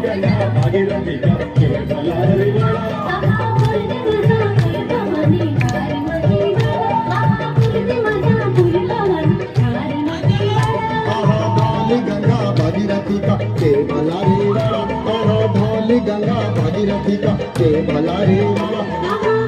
गंगा भागीरथी का के भला रे वाला गंगा भागीरथी का के भला रे वाला, ढोल गंगा भागीरथी का के भला रे वाला।